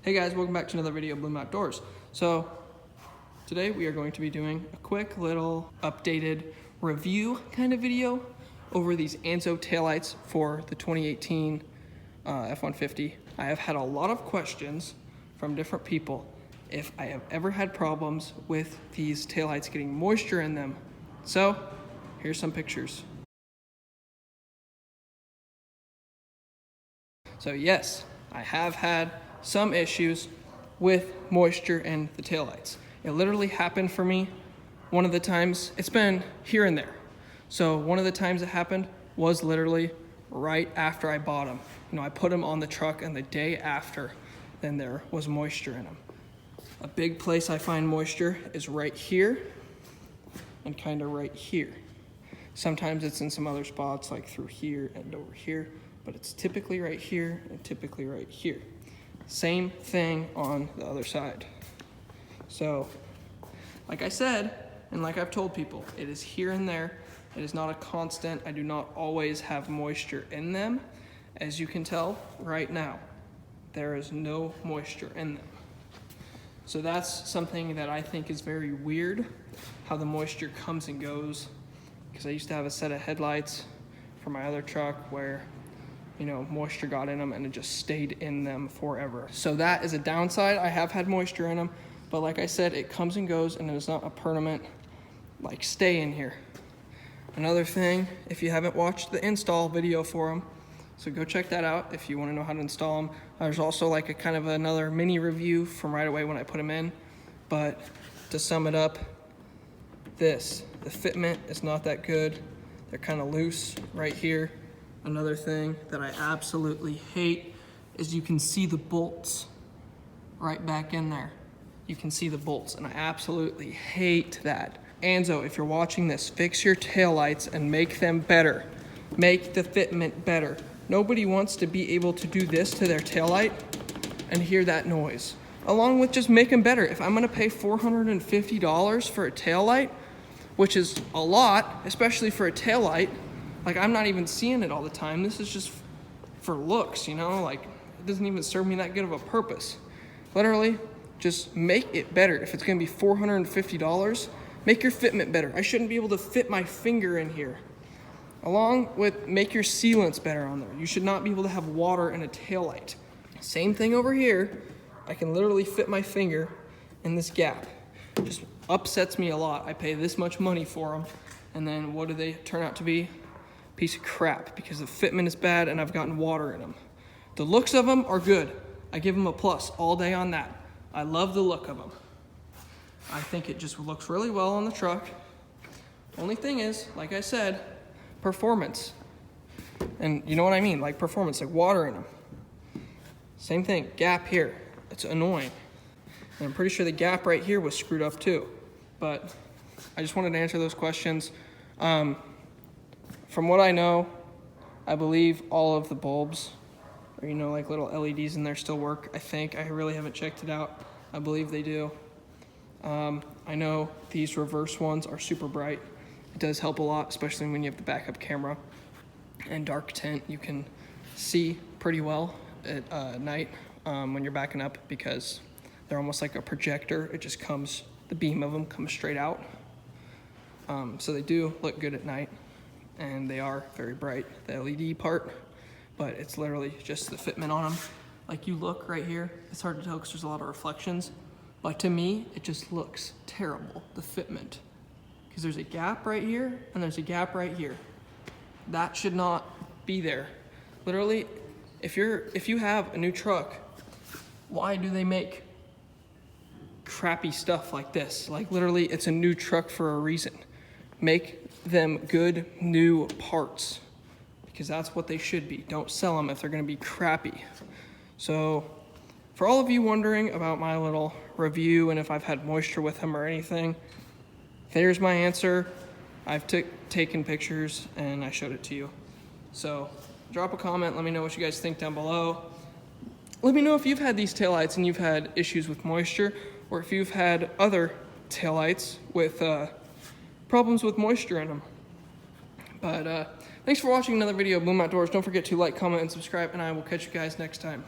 Hey guys, welcome back to another video of Bloom Outdoors. So today we are going to be doing a quick little updated review kind of video over these ANZO taillights for the 2018 F-150. I have had a lot of questions from different people if I have ever had problems with these taillights getting moisture in them. So here's some pictures. So yes, I have had some issues with moisture in the taillights. It literally happened for me one of the times. It's been here and there. So one of the times it happened was literally right after I bought them. I put them on the truck and the day after, then there was moisture in them. A big place I find moisture is right here and kind of right here. Sometimes it's in some other spots like through here and over here, but it's typically right here and typically right here. Same thing on the other side. So, like I said, and like I've told people, it is here and there. It is not a constant. I do not always have moisture in them. As you can tell right now, there is no moisture in them. So that's something that I think is very weird, how the moisture comes and goes. Because I used to have a set of headlights for my other truck where moisture got in them and it just stayed in them forever. So that is a downside. I have had moisture in them, but like I said, it comes and goes and it is not a permanent, stay in here. Another thing, if you haven't watched the install video for them, so go check that out if you want to know how to install them. There's also a kind of another mini review from right away when I put them in. But to sum it up, the fitment is not that good. They're kind of loose right here. Another thing that I absolutely hate is you can see the bolts right back in there. You can see the bolts, and I absolutely hate that. ANZO, if you're watching this, fix your taillights and make them better. Make the fitment better. Nobody wants to be able to do this to their taillight and hear that noise. Along with just make them better. If I'm gonna pay $450 for a taillight, which is a lot, especially for a taillight, I'm not even seeing it all the time. This is just for looks, it doesn't even serve me that good of a purpose. Literally, just make it better. If it's gonna be $450, make your fitment better. I shouldn't be able to fit my finger in here. Along with make your sealants better on there. You should not be able to have water in a taillight. Same thing over here. I can literally fit my finger in this gap. It just upsets me a lot. I pay this much money for them, and then what do they turn out to be? Piece of crap, because the fitment is bad and I've gotten water in them. The looks of them are good. I give them a plus all day on that. I love the look of them. I think it just looks really well on the truck. Only thing is, like I said, performance. And you know what I mean, performance, water in them. Same thing, gap here. It's annoying. And I'm pretty sure the gap right here was screwed up too. But I just wanted to answer those questions. From what I know, I believe all of the bulbs, or little LEDs in there still work, I think. I really haven't checked it out. I believe they do. I know these reverse ones are super bright. It does help a lot, especially when you have the backup camera and dark tint. You can see pretty well at night when you're backing up, because they're almost like a projector. It just comes, the beam of them comes straight out. So they do look good at night, and they are very bright, the LED part, but it's literally just the fitment on them. You look right here, it's hard to tell because there's a lot of reflections, but to me, it just looks terrible, the fitment. Because there's a gap right here, and there's a gap right here. That should not be there. Literally, if you have a new truck, why do they make crappy stuff like this? Literally, it's a new truck for a reason. Make them good new parts, because that's what they should be. Don't sell them if they're gonna be crappy. So for all of you wondering about my little review and if I've had moisture with them or anything, there's my answer. I've taken pictures and I showed it to you. So drop a comment, let me know what you guys think down below. Let me know if you've had these taillights and you've had issues with moisture, or if you've had other taillights with problems with moisture in them. But thanks for watching another video of Bloom Outdoors. Don't forget to like, comment, and subscribe, and I will catch you guys next time.